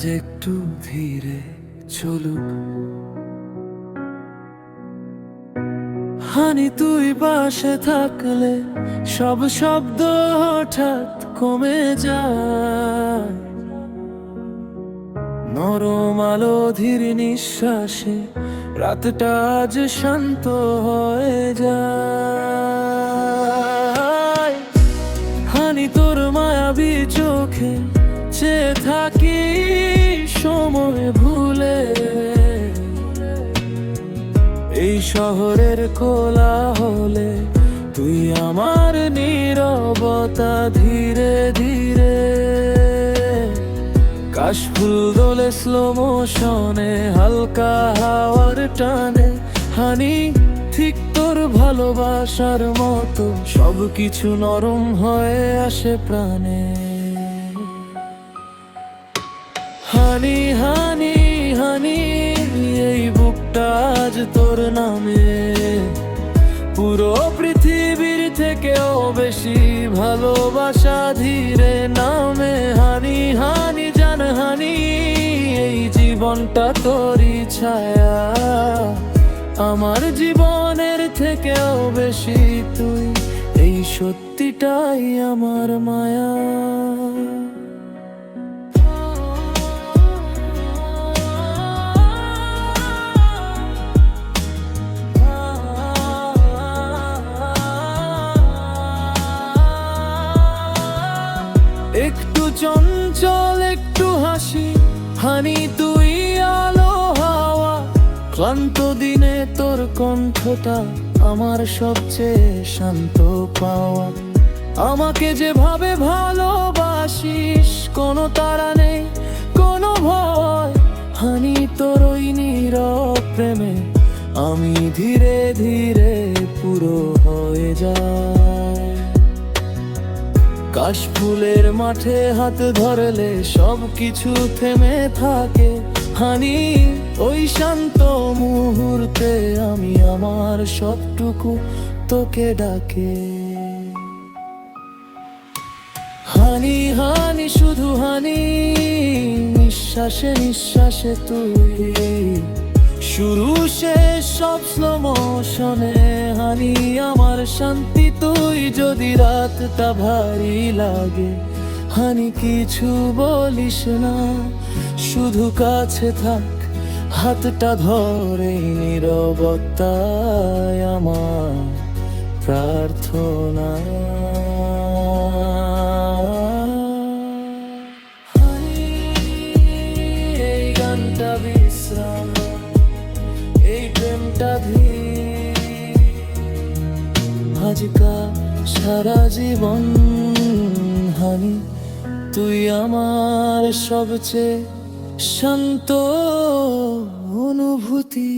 আজ একটু ধীরে চলুক। হানি তুই পাশে থাকলে সব শব্দ হঠাৎ কমে যায়। নরম আলো ধীর নিঃশ্বাসে রাতটা আজ শান্ত হয়ে যায়। হানি তোর মায়াবী চোখে চেয়ে থাকি সময় ভুলে। এই শহরের কোলাহলে তুই আমার নীরবতা ধীরে ধীরে। কাশফুল দোলে স্লো মোশনে হালকা হাওয়ার টানে। হানি ঠিক তোর ভালোবাসার মতো সবকিছু নরম হয়ে আসে প্রাণে। হানি হানি হানি এই বুকটা আজ তোর নামে। পুরো পৃথিবীর থেকেও বেশি ভালোবাসা ধীরে নামে। হানি হানি জান হানি এই জীবনটা তোরই ছায়া। আমার জীবনের থেকেও বেশি তুই, এই সত্যিটাই আমার মায়া। একটু চঞ্চল একটু হাসি হানি তুই আলো হাওয়া। ক্লান্ত দিনে তোর কণ্ঠটা আমার সবচেয়ে শান্ত পাওয়া। আমাকে যেভাবে ভালোবাসিস কোনো তাড়া নেই কোনো ভয়। হানি তোর ওই নীরব প্রেমে আমি ধীরে ধীরে পুরো হয়ে যাই। কাশফুলের মাঠে হাত ধরলে সব কিছু থেমে থাকে। হানি ওই শান্ত মুহূর্তে আমি আমার সবটুকু তোকে ডাকে। হানি হানি শুধু হানি নিঃশ্বাসে নিঃশ্বাসে তুই। শুরু শেষ সব স্লো মোশনে। হানি আমার শান্তি তুই। যদি রাতটা ভারী লাগে হানি কিছু বলিস না, শুধু কাছে থাক হাতটা ধরে। নীরবতায় আমার প্রার্থনা। হানি এই গানটা বিশ্রাম এই প্রেমটা ধীর। আজকা সারা জীবন হানি তুই আমার সবচেয়ে শান্ত অনুভূতি।